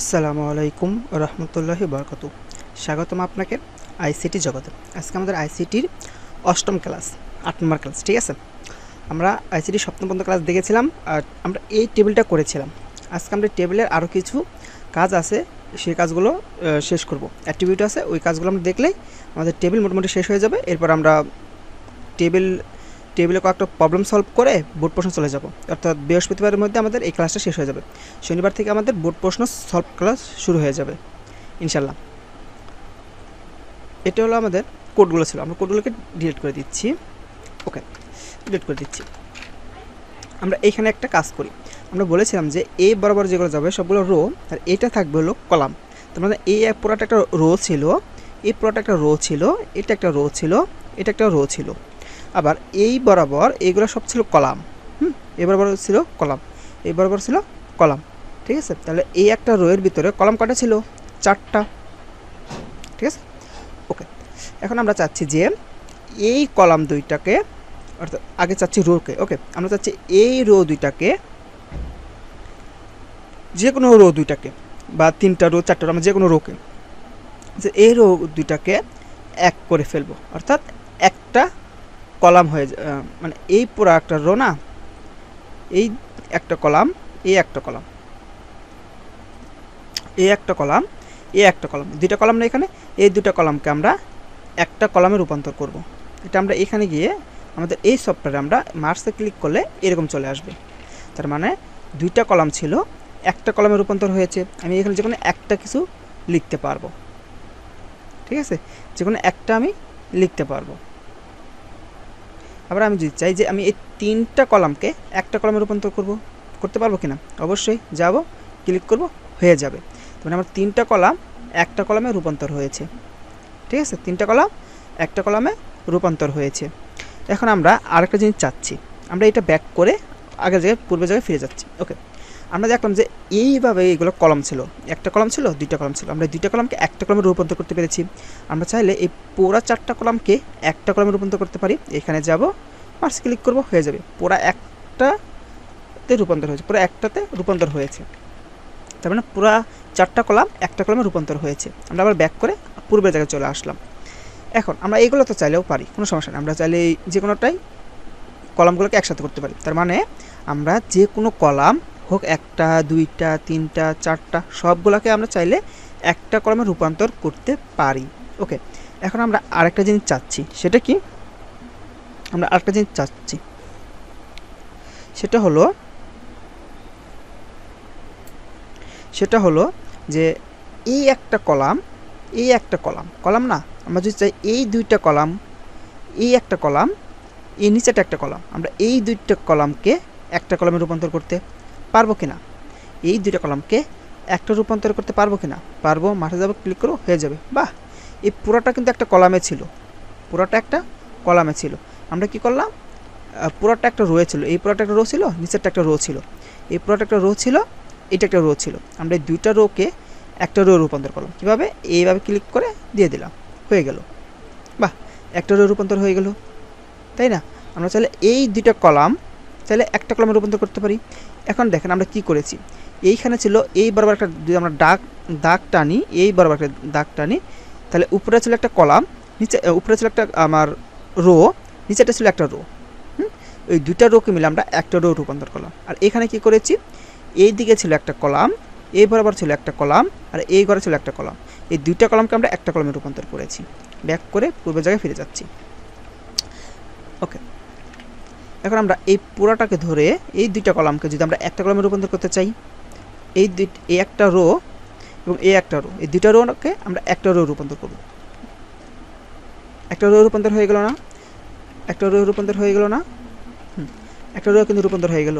আসসালামু আলাইকুম রহমতুল্লাহি বরকাতু। স্বাগতম আপনাকে আইসিটি জগতে। আজকে আমাদের আইসিটির অষ্টম ক্লাস, 8 নম্বর ক্লাস। ঠিক আছে, আমরা আইসিটির সপ্তম পর্যন্ত ক্লাস দেখেছিলাম আর আমরা এই টেবিলটা করেছিলাম। আজকে আমরা টেবিলের আরও কিছু কাজ আছে, সেই কাজগুলো শেষ করব। অ্যাক্টিভিটি আছে, ওই কাজগুলো আমরা দেখলেই আমাদের টেবিল মোটামুটি শেষ হয়ে যাবে। এরপর আমরা টেবিলে কয়েকটা প্রবলেম সলভ করে বোর্ড প্রশ্ন চলে যাব, অর্থাৎ বৃহস্পতিবারের মধ্যে আমাদের এই ক্লাসটা শেষ হয়ে যাবে। শনিবার থেকে আমাদের বোর্ড প্রশ্ন সলভ ক্লাস শুরু হয়ে যাবে ইনশাল্লাহ। এটা হলো আমাদের কোডগুলো ছিল, আমরা কোডগুলোকে ডিলিট করে দিচ্ছি। ওকে, ডিলিট করে দিচ্ছি। আমরা এইখানে একটা কাজ করি, আমরা বলেছিলাম যে এই বরাবর যেগুলো যাবে সবগুলো রো, আর এটা থাকবে হলো কলাম। তার মানে এই পুরোটা একটা রো ছিল, এই পুরোটা একটা রো ছিল, এটা একটা রো ছিল, এটা একটা রো ছিল। আবার এই বরাবর এইগুলো সব ছিল কলাম। এই বরাবর ছিল কলাম, এই বরাবর ছিল কলাম। ঠিক আছে, তাহলে এই একটা রোয়ের ভিতরে কলাম কটা ছিল? 4টা। ঠিক আছে, ওকে। এখন আমরা চাচ্ছি যে এই কলাম দুইটাকে, অর্থাৎ আগে চাচ্ছি রোকে, ওকে, আমরা চাচ্ছি এই রো দুইটাকে, যে কোনো রো দুইটাকে বা 3টা রো 4টা রো, আমরা যে কোনো রোকে, যে এই রো দুইটাকে এক করে ফেলবো, অর্থাৎ একটা কলাম হয়ে মানে এই পুরো একটা রো না, এই একটা কলাম, এই একটা কলাম, এই একটা কলাম, এই একটা কলাম, দুইটা কলাম না এখানে, এই দুটা কলামকে আমরা একটা কলামে রূপান্তর করব। এটা আমরা এখানে গিয়ে আমাদের এই সফটওয়্যারে আমরা মার্কসে ক্লিক করলে এরকম চলে আসবে। তার মানে দুইটা কলাম ছিল, একটা কলামে রূপান্তর হয়েছে। আমি এখানে যে কোনো একটা কিছু লিখতে পারবো। ঠিক আছে, যে কোনো একটা আমি লিখতে পারবো। আবার আমি যদি চাই যে আমি এই 3টা কলামকে একটা কলামে রূপান্তর করতে পারবো কিনা, অবশ্যই যাব, ক্লিক করব, হয়ে যাবে। মানে আমার 3টা কলাম একটা কলামে রূপান্তর হয়েছে। ঠিক আছে, 3টা কলাম একটা কলামে রূপান্তর হয়েছে। এখন আমরা আরেকটা জিনিস চাচ্ছি, আমরা এটা ব্যাক করে আগের জায়গায় পূর্বের জায়গায় ফিরে যাচ্ছি। ওকে, আমরা দেখলাম যে এইভাবে এইগুলো কলাম ছিল, একটা কলাম ছিল, দুইটা কলাম ছিল, আমরা দুইটা কলামকে একটা কলামে রূপান্তর করতে পেরেছি। আমরা চাইলে এই পুরো 4টা কলামকে একটা কলামে রূপান্তর করতে পারি। এখানে যাব, মার্কস ক্লিক করব, হয়ে যাবে। পুরো একটাতে রূপান্তর হয়েছে, পুরো একটাতে রূপান্তর হয়েছে। তার মানে পুরো 4টা কলাম একটা কলামে রূপান্তর হয়েছে। আমরা আবার ব্যাক করে পূর্বের জায়গায় চলে আসলাম। এখন আমরা এইগুলো তো চাইলেও পারি, কোনো সমস্যা নেই। আমরা চাইলে যে কোনোটাই কলামগুলোকে একসাথে করতে পারি। তার মানে আমরা যে কোনো কলাম হোক, 1টা 2টা 3টা 4টা, সবগুলোকে আমরা চাইলে একটা কলামে রূপান্তর করতে পারি। ওকে, এখন আমরা আরেকটা জিনিস চাচ্ছি, সেটা কি? আমরা আরেকটা জিনিস চাচ্ছি, সেটা হলো যে এই একটা কলাম, এই একটা কলাম, কলাম না, আমরা যদি চাই এই দুইটা কলাম, এই একটা কলাম, এই নিচেটা একটা কলাম, আমরা এই দুইটা কলামকে একটা কলামে রূপান্তর করতে পারবো কিনা? এই দুইটা কলামকে একটা রূপান্তর করতে পারবো কিনা? পারবো। মাঠে যাবো, ক্লিক করো, হয়ে যাবে। বাহ, এই পুরোটা কিন্তু একটা কলামে ছিল, পুরোটা একটা কলামে ছিল। আমরা কি করলাম, পুরোটা একটা রো ছিল, এই পুরোটা একটা রো ছিল, নিচেরটা একটা রো ছিল, এই পুরোটা একটা রো ছিল, এটা একটা রো ছিল। আমরা এই দুইটা রোকে একটা রো রূপান্তর করলাম। কীভাবে? এইভাবে ক্লিক করে দিয়ে দিলাম, হয়ে গেল। বাহ, একটা রো রূপান্তর হয়ে গেল, তাই না? আমরা চাইলে এই দুইটা কলাম চাইলে একটা কলামে রূপান্তর করতে পারি। এখন দেখেন আমরা কি করেছি, এইখানে ছিল এই বরাবর একটা, যদি আমরা দাগ টানি, এই বরাবর একটা দাগ টানি, তাহলে উপরে ছিল একটা কলাম, নিচে উপরে ছিল একটা আমার রো, নিচেটা ছিল একটা রো। ওই দুইটা রোকে মিলে আমরা একটা রো রূপান্তর করলাম। আর এখানে কি করেছি, এই দিকে ছিল একটা কলাম, এই বরাবর ছিল একটা কলাম, আর এই ঘরে ছিল একটা কলাম। এই দুইটা কলামকে আমরা একটা কলামে রূপান্তর করেছি। ব্যাক করে পূর্বের জায়গায় ফিরে যাচ্ছি। ওকে, এখন আমরা এই পুরাটাকে ধরে এই দুইটা কলামকে যদি আমরা একটা কলামে রূপান্তর করতে চাই, এই একটা রো এবং এই একটা রো, এই দুইটা রোকে আমরা একটা রো রূপান্তর করব। একটা রো রূপান্তর হয়ে গেল না? একটা রো রূপান্তর হয়ে গেল না? একটা রো কিন্তু রূপান্তর হয়ে গেল,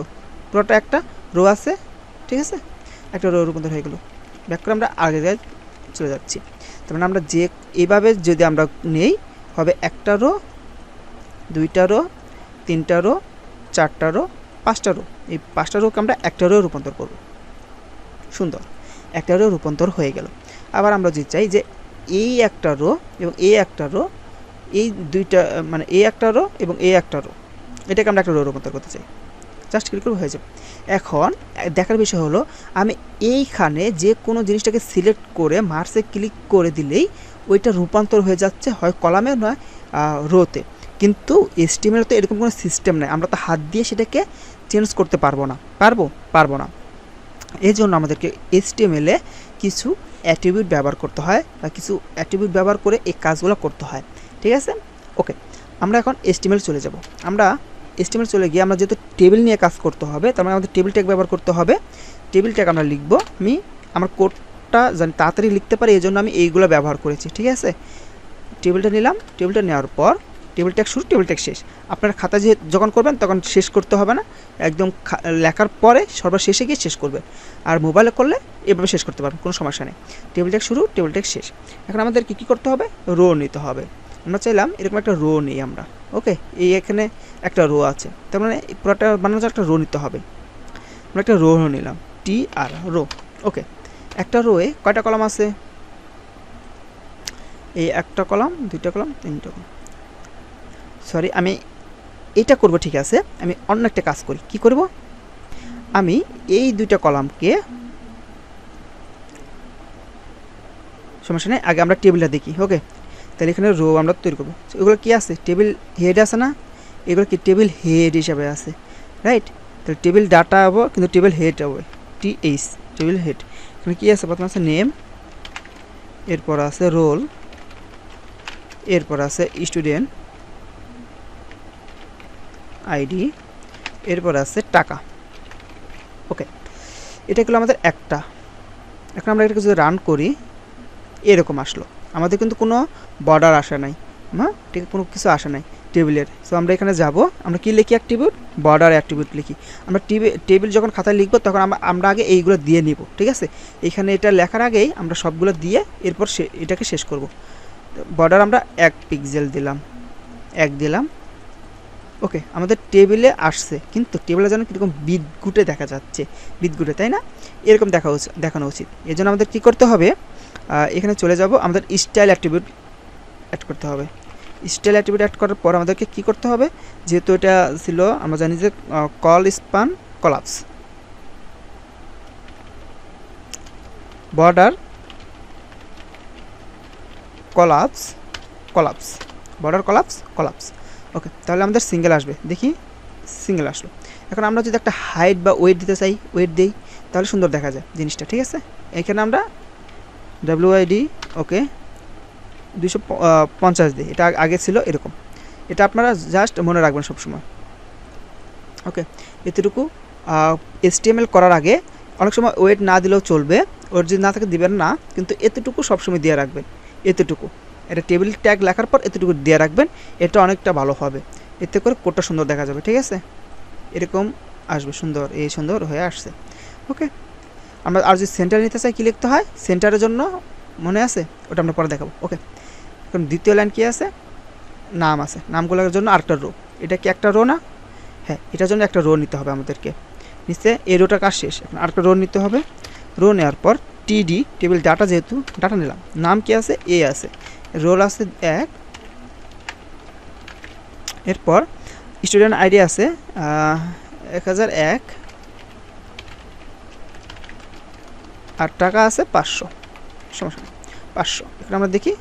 পুরোটা একটা রো আছে। ঠিক আছে, একটা রো রূপান্তর হয়ে গেল। ব্যাক করে আমরা আগে চলে যাচ্ছি। তার মানে আমরা যে এইভাবে যদি আমরা নেই, হবে একটা রো, দুইটা রো, 3টা রো, 4টা রো, 5টা রো। এই 5টা রোকে আমরা একটা রো রূপান্তর করব। সুন্দর, একটা রো রূপান্তর হয়ে গেল। আবার আমরা যদি চাই যে এই একটা রো এবং এই একটা রো, এই দুইটা মানে এই একটা রো এবং এই একটা রো, এটাকে আমরা একটা রো রূপান্তর করতে চাই। জাস্ট ক্লিক করব, হয়ে যাবে। এখন দেখার বিষয় হলো আমি এইখানে যে কোনো জিনিসটাকে সিলেক্ট করে মার্সে ক্লিক করে দিলেই ওইটা রূপান্তর হয়ে যাচ্ছে হয় কলামে নয় রোতে। কিন্তু HTML তো এরকম কোনো সিস্টেম নেই, আমরা তো হাত দিয়ে সেটাকে চেঞ্জ করতে পারবো না। পারবো না। এই জন্য আমাদেরকে HTML এ কিছু অ্যাট্রিবিউট ব্যবহার করতে হয় বা কিছু অ্যাট্রিবিউট ব্যবহার করে এই কাজগুলো করতে হয়, ঠিক আছে? ওকে, আমরা এখন HTML চলে যাব। আমরা HTML চলে গিয়ে আমরা যেহেতু টেবিল নিয়ে কাজ করতে হবে, তার মানে আমাদের টেবিল ট্যাগ ব্যবহার করতে হবে। টেবিল ট্যাগ আমরা লিখব, আমি আমার কোডটা জানি তাড়াতাড়ি লিখতে পারি, এই জন্য আমি এইগুলো ব্যবহার করেছি, ঠিক আছে? টেবিলটা নিলাম, টেবিলটা নেওয়ার পর টেবিল ট্যাগ শুরু, টেবিল ট্যাগ শেষ। আপনার খাতা যখন করবেন তখন শেষ করতে হবে না, একদম লেখার পরে সর্বশেষে গিয়ে শেষ করবে। আর মোবাইলে করলে এভাবে শেষ করতে পারবেন, কোনো সমস্যা নেই। টেবিল ট্যাগ শুরু, টেবিল ট্যাগ শেষ। এখন আমাদের কী করতে হবে? রো নিতে হবে। আমরা চাইলাম এরকম একটা রো নিই আমরা। ওকে, এই এখানে একটা রো আছে, তার মানে পুরোটা বানানোর জন্য একটা রো নিতে হবে। আমরা একটা রো নিলাম, TR রো। ওকে, একটা রোয়ে কয়টা কলাম আছে? এই একটা কলাম, দুইটা কলাম, তিনটা কলাম। সরি, আমি এটা করব, ঠিক আছে? আমি অন্য একটা কাজ করি। কি করব? আমি এই দুইটা কলামকে, সমস্যা নেই, আগে আমরা টেবিলটা দেখি। ওকে, তাহলে এখানে রো আমরা তৈরি করবো। এগুলো কি আছে? টেবিল হেড আছে না? এগুলো কি টেবিল হেড হিসাবে আছে, রাইট? তাহলে টেবিল ডাটা হবো, কিন্তু টেবিল হেড হবে TH, টেবিল হেড। এখানে কী আছে? প্রথমে আছে নেম, এরপর আছে রোল, এরপর আছে স্টুডেন্ট ID, এরপর আছে টাকা। ওকে, এটা হলো আমাদের একটা। এখন আমরা এটাকে যদি রান করি, এরকম আসলো। আমাদের কিন্তু কোনো বর্ডার আসে নাই, হ্যাঁ, ঠিক, কোনো কিছু আসে নাই টেবিলের। সো আমরা এখানে যাব, আমরা কি লিখি? অ্যাট্রিবিউট, বর্ডার অ্যাট্রিবিউট লিখি। আমরা টেবিল যখন খাতায় লিখবো তখন আমরা আগে এইগুলো দিয়ে নিব, ঠিক আছে? এখানে এটা লেখার আগেই আমরা সবগুলো দিয়ে এরপর এটাকে শেষ করব। বর্ডার আমরা 1 পিক্সেল দিলাম, 1 দিলাম। ওকে, আমাদের টেবিলে আসছে, কিন্তু টেবিলে যেন কীরকম বিদঘুটে দেখা যাচ্ছে, বিদঘুটে, তাই না? এরকম দেখানো উচিত। এই জন্য আমাদের কী করতে হবে? এখানে চলে যাব, আমাদের স্টাইল অ্যাট্রিবিউট অ্যাড করতে হবে। স্টাইল অ্যাট্রিবিউট অ্যাড করার পর আমাদেরকে কী করতে হবে? যেহেতু এটা ছিল, আমরা জানি যে colspan collapse, border collapse, border collapse. Okay, তাহলে আমাদের সিঙ্গেল আসবে, দেখি সিঙ্গেল আসলো। এখন আমরা যদি একটা হাইট বা ওয়েট দিতে চাই, ওয়েট দিই, তাহলে সুন্দর দেখা যায় জিনিসটা, ঠিক আছে? এখানে আমরা WID, ওকে, 250 দিই। এটা আগে ছিল এরকম। এটা আপনারা জাস্ট মনে রাখবেন সবসময়। ওকে, এতটুকু HTML করার আগে অনেক সময় ওয়েট না দিলেও চলবে, ওর যদি না থাকে দিবেন না, কিন্তু এতটুকু সবসময় দিয়ে রাখবেন। এতটুকু, এটা টেবিল ট্যাগ লেখার পর এতটুকু দিয়ে রাখবেন, এটা অনেকটা ভালো হবে। এতে করে কোডটা সুন্দর দেখা যাবে, ঠিক আছে? এরকম আসবে, সুন্দর, এই সুন্দর হয়ে আসছে। ওকে, আমরা আর যদি সেন্টার নিতে চাই, কী লিখতে হয়? সেন্টারের জন্য মনে আছে? ওটা আমরা পরে দেখাবো। ওকে, এখন দ্বিতীয় লাইন কী আছে? নাম আছে, নামগুলোর জন্য আরেকটা রো। এটা কি একটা রো না? হ্যাঁ, এটার জন্য একটা রো নিতে হবে আমাদেরকে। নিচে এই রোটার কাজ শেষ, এখন আরেকটা রো নিতে হবে। রো নেওয়ার পর TD, টেবিল ডাটা, যেহেতু ডাটা নিলাম, নাম কি আছে? A আছে, রোল আছে 1, এরপর স্টুডেন্ট ID আছে 1001, আর টাকা আছে 500, সমস্যা নেই 500। এখন আমরা দেখি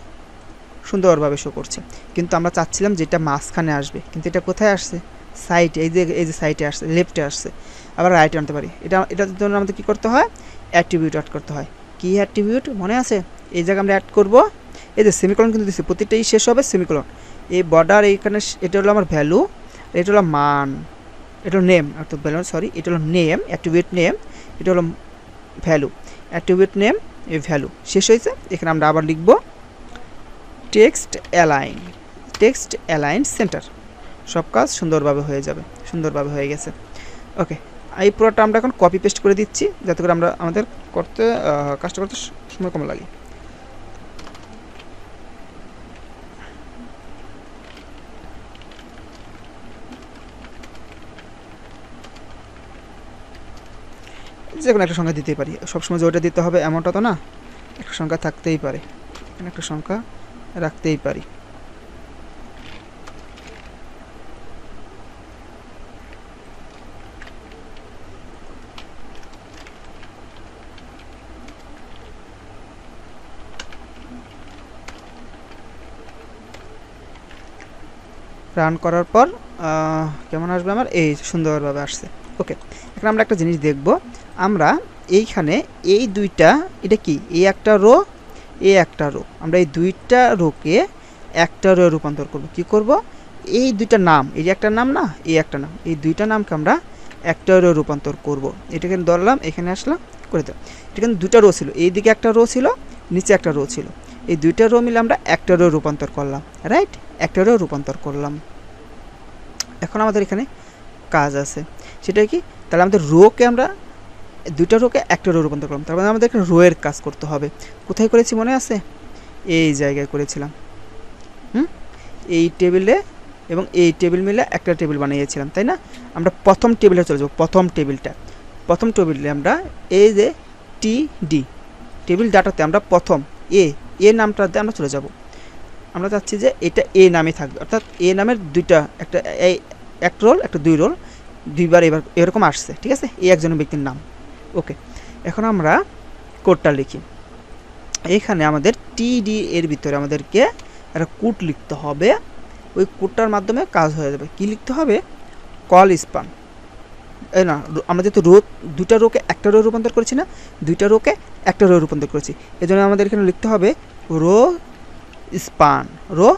সুন্দরভাবে শো করছে, কিন্তু আমরা চাচ্ছিলাম যেটা মাঝখানে আসবে, কিন্তু এটা কোথায় আসছে? সাইডে, এই যে সাইডে আসছে, লেফটে আসছে, আবার রাইটে আনতে পারি। এটার জন্য আমাদের কী করতে হয়? অ্যাট্রিবিউট অ্যাড করতে হয়। কি অ্যাট্রিবিউট মনে আছে? এই জায়গায় আমরা অ্যাড করব, এই যে সেমিকলন কিন্তু দিচ্ছি, প্রতিটাই শেষ হবে সেমিকলন। এই বর্ডার এইখানে, এটা হলো আমার ভ্যালু, এটা হলো মান, এটা হলো নেম, অর্থাৎ সরি, এটা হলো নেম, অ্যাট্রিবিউট নেম, এটা হলো ভ্যালু, অ্যাট্রিবিউট নেম, এই ভ্যালু শেষ হয়েছে। এখানে আমরা আবার লিখব টেক্সট অ্যালাইন সেন্টার। সব কাজ সুন্দরভাবে হয়ে যাবে, সুন্দরভাবে হয়ে গেছে। ওকে, এই পুরোটা আমরা এখন কপি পেস্ট করে দিচ্ছি, যাতে করে আমরা আমাদের কাজটা করতে সময় কম লাগে। যে কোনো একটা সংখ্যা দিতেই পারি, সবসময় যে ওটা দিতে হবে এমনটা তো না, একটা সংখ্যা থাকতেই পারে, এখানে একটা সংখ্যা রাখতেই পারি। রান করার পর কেমন আসবে আমার এই সুন্দরভাবে আসছে। ওকে, এখন আমরা একটা জিনিস দেখব। আমরা এইখানে এই দুইটা, এটা কি, এই একটা রো, এই একটা রো, আমরা এই দুইটা রোকে একটা রো রূপান্তর করব। কি করব, এই দুইটা নাম, এই যে একটা নাম না, এই একটা নাম, এই দুইটা নামকে আমরা একটা রো রূপান্তর করব। এটাকে ধরলাম, এখানে আসলাম, করে দিলাম। এটা কিন্তু দুইটা রো ছিল, এই দিকে একটা রো ছিল, নিচে একটা রো ছিল, এই দুইটা রো মিলে আমরা একটা রো রূপান্তর করলাম, রাইট, একটা রো রূপান্তর করলাম। এখন আমাদের এখানে কাজ আছে, সেটা কি, তাহলে আমাদের রোকে আমরা দুইটা রোকে একটা রো রূপান্তর করলাম, তার মানে আমাদের এখানে রো এর কাজ করতে হবে। কোথায় করেছি মনে আছে, এই জায়গায় করেছিলাম। এই টেবিলে এবং এই টেবিল মিলে একটা টেবিল বানিয়েছিলাম, তাই না? আমরা প্রথম টেবিলে চলে যাব, প্রথম টেবিলে আমরা এই যে টি টেবিল ডাটাতে আমরা প্রথম এ নামটাতে আমরা চলে যাব। আমরা চাচ্ছি যে এটা এ নামে থাকবে, অর্থাৎ এ নামের দুইটা, একটা এক রোল, একটা দুই রোল, দুইবার এবার এরকম আসছে, ঠিক আছে, এই একজন ব্যক্তির নাম। ওকে, এখন আমরা কোডটা লিখি। এখানে আমাদের টিডি এর ভিতরে আমাদেরকে একটা কোড লিখতে হবে। ওই কোডটার মাধ্যমে কাজ হয়ে যাবে। কি লিখতে হবে, কল স্পান, এই না, আমরা যেহেতু রো, দুইটা রোকে একটা রো রূপান্তর করেছি না, দুইটা রোকে একটা রো রূপান্তর করেছি, এই জন্য আমাদের এখানে লিখতে হবে row span, row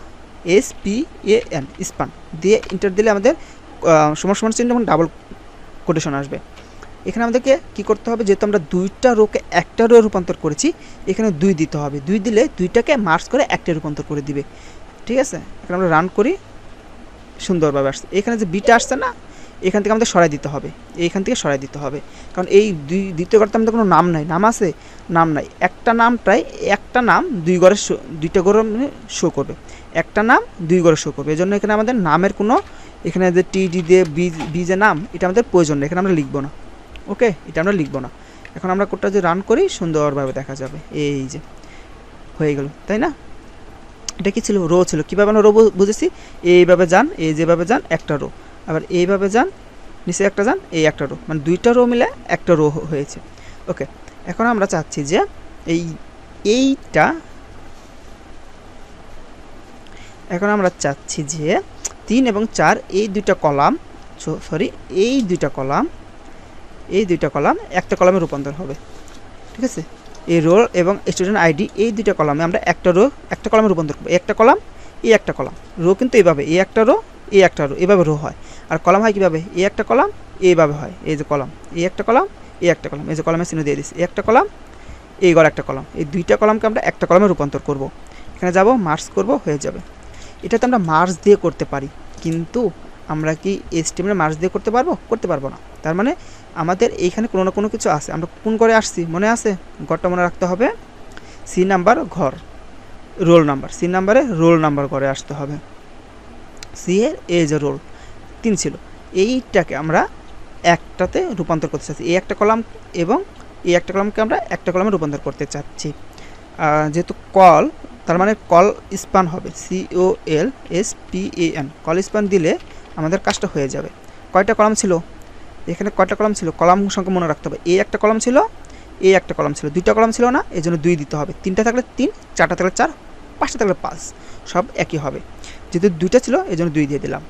SPAN, span দিয়ে ইন্টার দিলে আমাদের সমান সমান চিহ্ন এবং ডাবল কোটেশন আসবে। এখানে আমাদেরকে কি করতে হবে, যেহেতু আমরা দুইটা রোকে একটা রো রূপান্তর করেছি, এখানে 2 দিতে হবে। 2 দিলে দুইটাকে মার্জ করে একটা রূপান্তর করে দিবে, ঠিক আছে। এখন আমরা রান করি, সুন্দরভাবে আসছে। এখানে যে বিটা আসছে না, এখান থেকে আমাদের সরাই দিতে হবে, এইখান থেকে সরাই দিতে হবে, কারণ এই দ্বিতীয় ঘরটা আমাদের কোনো নাম নাই। নাম আছে, নাম নাই। একটা নামটাই, একটা নাম দুইটা ঘরে শো করবে, একটা নাম দুই ঘরে শো করবে। এই জন্য এখানে আমাদের নামের কোনো, এখানে যে টিডি দিয়ে বি যে নাম, এটা আমাদের প্রয়োজন নেই, এখানে আমরা লিখবো না। ওকে, এটা আমরা লিখবো না। এখন আমরা কোডটা যে রান করি, সুন্দরভাবে দেখা যাবে, এই যে হয়ে গেল, তাই না? এটা কি ছিল, রো ছিল। কীভাবে আমরা রো বুঝেছি, এইভাবে যান, এই যেভাবে যান একটা রো, আবার এইভাবে যান, নিচে একটা যান, এই একটা রো, মানে দুইটা রো মিলে একটা রো হয়েছে। ওকে, এখন আমরা চাচ্ছি যে এখন আমরা চাচ্ছি যে 3 এবং 4 এই দুইটা কলাম, এই দুইটা কলাম একটা কলামে রূপান্তর হবে, ঠিক আছে। এই রোল এবং স্টুডেন্ট আইডি, এই দুইটা কলামে আমরা একটা কলামে রূপান্তর করবো। একটা কলাম, এই একটা কলাম, রো কিন্তু এইভাবে, এই একটা রো, এই একটা রো, এভাবে রো হয়। আর কলাম হয় কীভাবে, এই একটা কলাম, এইভাবে হয়, এই যে কলাম, এই একটা কলাম, এই একটা কলাম, এই যে কলামে চিহ্ন দিয়ে দিচ্ছি, এই একটা কলাম, এই ঘর একটা কলাম, এই দুইটা কলামকে আমরা একটা কলামে রূপান্তর করব। এখানে যাব, মার্জ করব, হয়ে যাবে। এটাতে আমরা মার্জ দিয়ে করতে পারি, কিন্তু আমরা কি HTML মার্জ দিয়ে করতে পারবো না। তার মানে আমাদের এইখানে কোনো না কোনো কিছু আছে। আমরা কোন ঘরে আসছি মনে আছে, ঘরটা মনে রাখতে হবে, সি নাম্বার ঘর, রোল নাম্বার, সি নাম্বারে রোল নাম্বার ঘরে আসতে হবে। সি এর এই যে রোল 3 ছিল, এইটাকে আমরা একটাতে রূপান্তর করতে চাচ্ছি, এই একটা কলাম এবং এই একটা কলামকে আমরা একটা কলামে রূপান্তর করতে চাচ্ছি। যেহেতু কল, তার মানে কল স্পান হবে, COLSPAN, কল স্পান দিলে আমাদের কাজটা হয়ে যাবে। কয়টা কলাম ছিল এখানে, কয়টা কলাম ছিল, কলাম সংখ্যা মনে রাখতে হবে। এই একটা কলাম ছিল, এই একটা কলাম ছিল, দুইটা কলাম ছিল না, এই জন্য 2 দিতে হবে। 3টা থাকলে 3, 4টা থাকলে 4, 5টা থাকলে 5, সব একই হবে। যেহেতু 2টা ছিল, এই জন্য 2 দিয়ে দিলাম।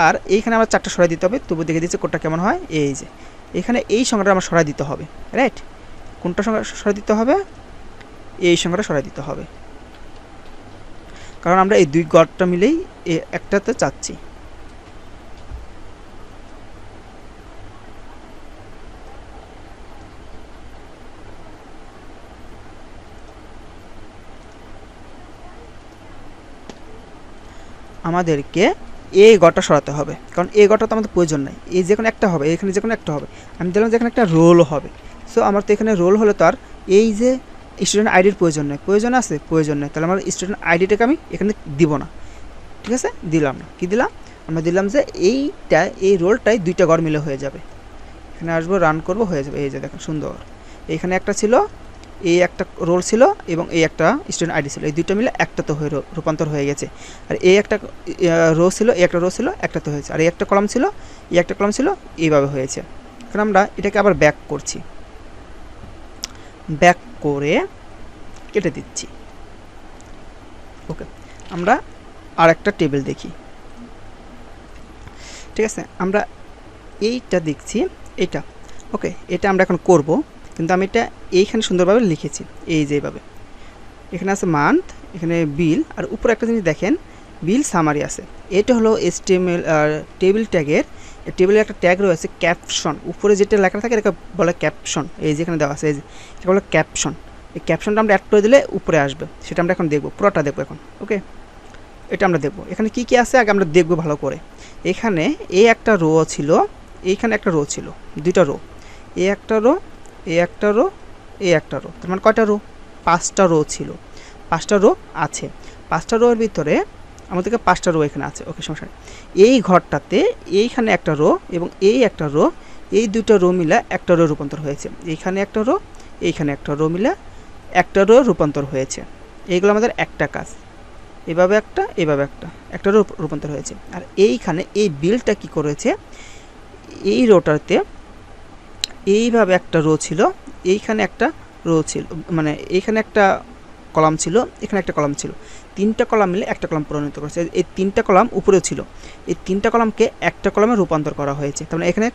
আর এইখানে আমরা 4টা সরাই দিতে হবে। তবু দেখে দিচ্ছে কোডটা কেমন হয়, এই যে এখানে এই সংখ্যাটা আমরা সরাই দিতে হবে, রাইট। কোনটা সংখ্যা সরাই দিতে হবে, এই সংখ্যাটা সরাই দিতে হবে, কারণ আমরা এই দুই ঘরটা মিলেই একটাতে চাচ্ছি। আমাদেরকে এই ঘরটা সরাতে হবে, কারণ এই ঘরটা তো আমাদের প্রয়োজন নাই। এই যে কোনো একটা হবে, এখানে যে কোনো একটা হবে। আমি দিলাম যে এখানে একটা রোল হবে। সো আমার তো এখানে রোল হলে তো আর এই যে স্টুডেন্ট আইডির প্রয়োজন নেই। প্রয়োজন আছে, প্রয়োজন নেই, তাহলে আমার স্টুডেন্ট আইডিটাকে আমি এখানে দিব না, ঠিক আছে, দিলাম না। কি দিলাম, আমরা দিলাম যে এই রোলটাই দুইটা ঘর মিলে হয়ে যাবে। এখানে আসবো, রান করব, হয়ে যাবে। এই যে দেখেন সুন্দর, এইখানে একটা ছিল, এই একটা রোল ছিল এবং এই একটা স্টুডেন্ট আইডি ছিল, এই দুইটা মিলে একটাতে হয়ে রূপান্তর হয়ে গেছে। আর এই একটা রো ছিল, এই একটা রো ছিল, একটাতে হয়েছে। আর এই একটা কলাম ছিল, এই একটা কলাম ছিল, এইভাবে হয়েছে। এখন আমরা এটাকে আবার ব্যাক করছি, ব্যাক করে কেটে দিচ্ছি। ওকে, আমরা আর একটা টেবিল দেখি। ঠিক আছে, আমরা এইটা দেখছি, এটা ওকে, এটা আমরা এখন করব, কিন্তু আমি এটা এইখানে সুন্দরভাবে লিখেছি, এই যে এইভাবে। এখানে আছে মান্থ, এখানে বিল, আর উপরে একটা জিনিস দেখেন বিল সামারি আছে। এটা হলো HTML টেবিল ট্যাগের, টেবিলের একটা ট্যাগ রয়েছে ক্যাপশন, উপরে যেটা লেখা থাকে এটাকে বলে ক্যাপশন। এই যেখানে দেওয়া আছে, এই যে এটা বলে ক্যাপশন। এই ক্যাপশনটা আমরা অ্যাড করে দিলে উপরে আসবে, সেটা আমরা এখন দেখব, পুরোটা দেখব এখন। ওকে, এটা আমরা দেখব এখানে কি কি আছে আগে আমরা দেখব ভালো করে। এখানে এই একটা রো ছিল, এইখানে একটা রো ছিল, দুইটা রো, এই একটা রো, এই একটা রো, এই একটা রো, তার মানে কয়টা রো? 5টা রো ছিল, 5টা রো আছে। 5টা রোর ভিতরে আমাদেরকে 5টা রো এখানে আছে। ওকে, সমস্যা নেই। এই ঘরটাতে এইখানে একটা রো এবং এই একটা রো, এই দুটো রো মিলে একটা রো রূপান্তর হয়েছে। এইখানে একটা রো, এইখানে একটা রো মিলে একটা রো রূপান্তর হয়েছে। এইগুলো আমাদের একটা কাজ, এভাবে একটা, এভাবে একটা রো রূপান্তর হয়েছে। আর এইখানে এই বিলটা কি করেছে, এই রোটাতে এইভাবে একটা রো ছিল, এইখানে একটা রো ছিল, মানে এইখানে একটা কলাম ছিল, এখানে একটা কলাম ছিল, 3টা কলাম মিলে একটা কলাম পরিণত করেছে। এই 3টা কলাম উপরেও ছিল, এই 3টা কলামকে একটা কলামে রূপান্তর করা হয়েছে। তার মানে এখানে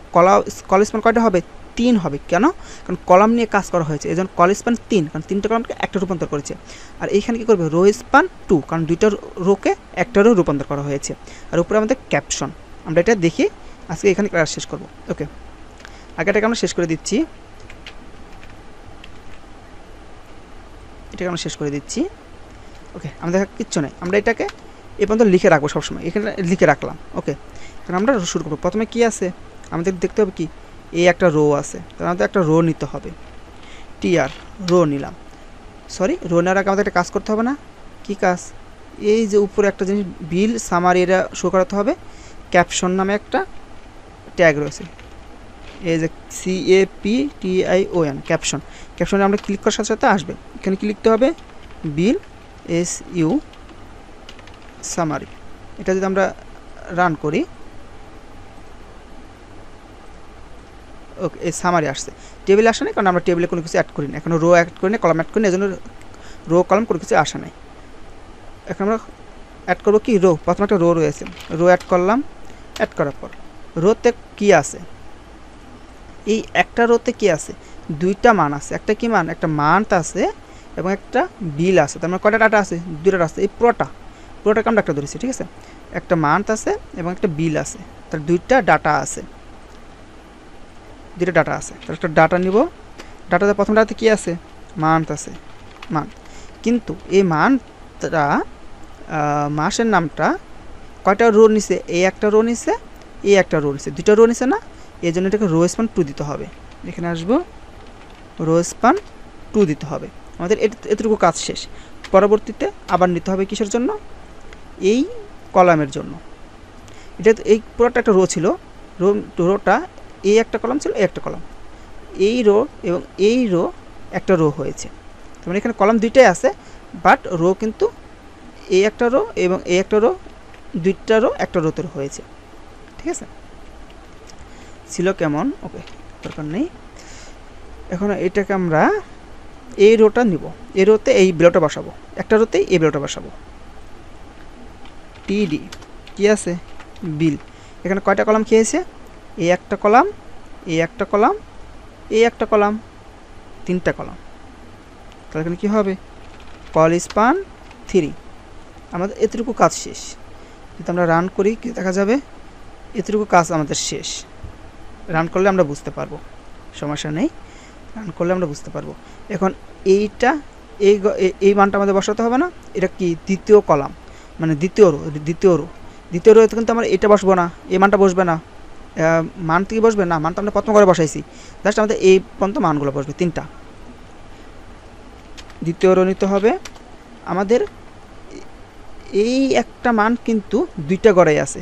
কল স্প্যান কয়টা হবে? 3 হবে। কেন? কারণ কলাম নিয়ে কাজ করা হয়েছে, এই জন্য কল স্প্যান 3, কারণ 3টা কলামকে একটা রূপান্তর করেছে। আর এইখানে কী করবে? রো স্প্যান 2, কারণ 2টা রোকে একটা রো রূপান্তর করা হয়েছে। আর উপরে আমাদের ক্যাপশন, আমরা এটা দেখি আজকে এখানে ক্লাস শেষ করব। ওকে, আগেটাকে আমরা শেষ করে দিচ্ছি, এটাকে আমরা শেষ করে দিচ্ছি। ওকে, আমাদের কিচ্ছু নেই, আমরা এটাকে এ পর্যন্ত লিখে রাখবো সবসময়, এখানে লিখে রাখলাম। ওকে, কারণ আমরা শুরু করবো। প্রথমে কি আছে আমাদের দেখতে হবে, কি এই একটা রো আছে, তার আমাদের একটা রো নিতে হবে। টিআর রো নিলাম, সরি রো নেওয়ার আগে আমাদের একটা কাজ করতে হবে না? কি কাজ? এই যে উপরে একটা জিনিস বিল সামারি, এটা শো করাতে হবে। ক্যাপশন নামে একটা ট্যাগ রয়েছে, এই যে CAPTION ক্যাপশন। ক্যাপশনে আমরা ক্লিক করার সাথে সাথে আসবে, এখানে কি লিখতে হবে? বিল SU সামারি। এটা যদি আমরা রান করি, ওকে, এই সামারি আসছে। টেবিল আসে নাই, কারণ আমরা টেবিলে কোনো কিছু অ্যাড করি না, এখন রো অ্যাড করি না, কলাম অ্যাড করি না, এই জন্য রো কলাম কোনো কিছু আসে নাই। এখন আমরা অ্যাড করবো কি? রো। প্রথমে একটা রো রয়েছে, রো অ্যাড করলাম। অ্যাড করার পর রোতে কি আছে? এই একটা রোতে কি আছে? 2টা মান আছে। একটা কি মান? একটা মান্থ আছে এবং একটা বিল আছে। তার মানে কয়টা ডাটা আছে? 2টা আছে। এই পুরোটাকে আমরা একটা ধরেছি, ঠিক আছে? একটা মান্থ আছে এবং একটা বিল আছে, তার 2টা ডাটা আছে, 2টা ডাটা আছে। তার একটা ডাটা নিব, ডাটাতে প্রথম ডাটাতে কি আছে? মান্থ আছে, মান্থ। কিন্তু এই মান্থটা, মাসের নামটা কয়টা রো নিছে? এই একটা রো নিছে, এই একটা রো নিছে, 2টা রো নিছে না? এই জন্য এটাকে রো স্প্যান 2 দিতে হবে। এখানে আসবো, রো স্প্যান 2 দিতে হবে। আমাদের এতটুকু কাজ শেষ। পরবর্তীতে আবার নিতে হবে কিসের জন্য? এই কলামের জন্য। এটা এই পুরোটা একটা রো ছিল, রোটা এই একটা কলাম ছিল, এই একটা কলাম, এই রো এবং এই রো একটা রো হয়েছে। তার মানে এখানে কলাম 2টাই আছে, বাট রো কিন্তু এই একটা রো এবং এই একটা রো, 2টা রো একটা রোতে হয়েছে, ঠিক আছে? ছিল কেমন? ওকে, দরকার নেই। এখন এটাকে আমরা এই রোটা নিব, এই রোতে এই বেলোটা বসাবো, একটা রোতেই এই বেলোটা বসাবো। টিডি কি আছে? বিল। এখানে কয়টা কলাম খেয়েছে? এই একটা কলাম, এই একটা কলাম, এই একটা কলাম, 3টা কলাম। তাহলে এখানে কী হবে? Call span 3। আমাদের এতটুকু কাজ শেষ। যদি আমরা রান করি, কি দেখা যাবে? এতটুকু কাজ আমাদের শেষ। রান করলে আমরা বুঝতে পারবো, সমস্যা নেই, রান করলে আমরা বুঝতে পারবো। এখন এইটা, এই মানটা আমাদের বসাতে হবে না? এটা কি? দ্বিতীয় কলাম, মানে দ্বিতীয় রোতে কিন্তু আমরা এটা বসবো না, এই মানটা বসবে না। মান কি বসবে না? মানটা আমরা প্রথম করে বসাইছি, জাস্ট আমাদের এই পর্যন্ত মানগুলো বসবে, 3টা। দ্বিতীয় রো নিতে হবে আমাদের। এই একটা মান কিন্তু 2টা গড়াই আছে,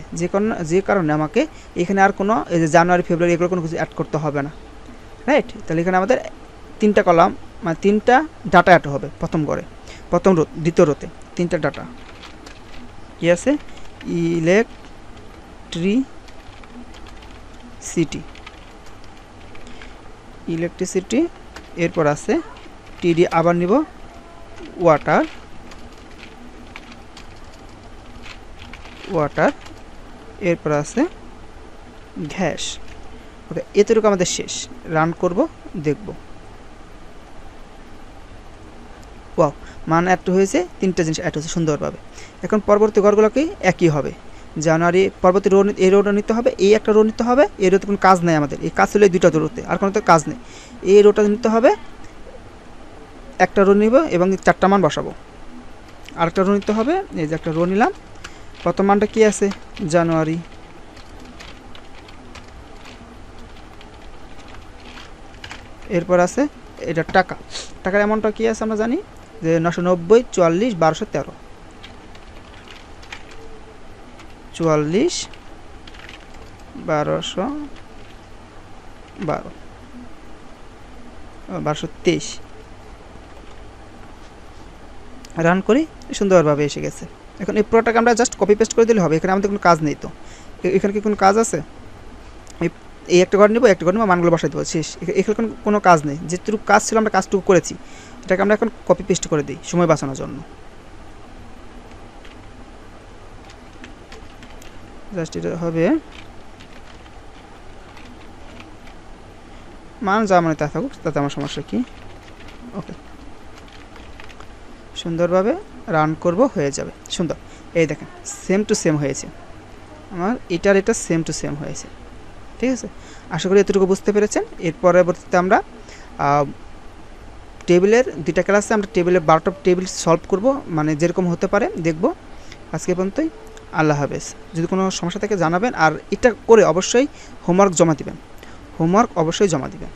যে কারণে আমাকে এখানে আর কোনো এই যে জানুয়ারি ফেব্রুয়ারি এগুলো কোনো কিছু অ্যাড করতে হবে না, রাইট? তাহলে এখানে আমাদের 3টা কলাম, মানে 3টা ডাটা অ্যাড হবে প্রথম গড়ে, প্রথম রো, দ্বিতীয় রোতে 3টা ডাটা কি আছে? ইলেকট্রিসিটি, এরপর আছে টিডি, আবার নিব ওয়াটার, এরপর আছে ঘ্যাস। ওকে, এতটুকু আমাদের শেষ। রান করব, দেখব। ওয়াও, মান অ্যাড হয়েছে, 3টা জিনিস অ্যাড হয়েছে সুন্দরভাবে। এখন পরবর্তী ঘরগুলোকে একই হবে। জানুয়ারি পরবর্তী রো, এই রোটা নিতে হবে, এই একটা রো নিতে হবে। এই রোতে কোনো কাজ নেই আমাদের, এই কাজ ছিল এই 2টা রোতে, আর কোনো তো কাজ নেই। এই রোটা নিতে হবে, একটা রো নিব এবং 4টা মান বসাবো। আরেকটা রো নিতে হবে, এই যে একটা রো নিলাম। প্রথম মানটা কি আছে? জানুয়ারি। এরপর আছে এটা টাকা। টাকার অ্যামাউন্টটা কী আছে আমরা জানি যে 990, 44, 1213। 44, 1212, 1223। রান করি, সুন্দরভাবে এসে গেছে। এখন এই পুরোটাকে আমরা জাস্ট কপি পেস্ট করে দিলে হবে, এখানে আমাদের কোনো কাজ নেই। তো এখানে কি কোনো কাজ আছে? এই একটা ঘর নেব, একটা ঘর নেব, মানগুলো বসাই দেবো, শেষ। এখানে কোনো কাজ নেই, যেটুকু কাজ ছিল আমরা কাজটুকু করেছি। এটাকে আমরা এখন কপি পেস্ট করে দিই সময় বাঁচানোর জন্য। জাস্ট এটা হবে মান যা মানে তা থাকুক, তাতে আমার সমস্যা কি। ওকে, সুন্দরভাবে রান করব, হয়ে যাবে সুন্দর। এই দেখেন সেম টু সেম হয়েছে আমার, এটার এটা সেম টু সেম হয়েছে। ঠিক আছে, আশা করি এতটুকু বুঝতে পেরেছেন। এর পরবর্তীতে আমরা টেবিলের 2টা ক্লাসে আমরা টেবিলের 12টা টেবিল সলভ করব, মানে যেরকম হতে পারে দেখব। আজকে পর্যন্তই, আল্লাহ হাফেজ। যদি কোনো সমস্যা থাকে জানাবেন, আর এটা করে অবশ্যই হোমওয়ার্ক জমা দিবেন, হোমওয়ার্ক অবশ্যই জমা দিবেন।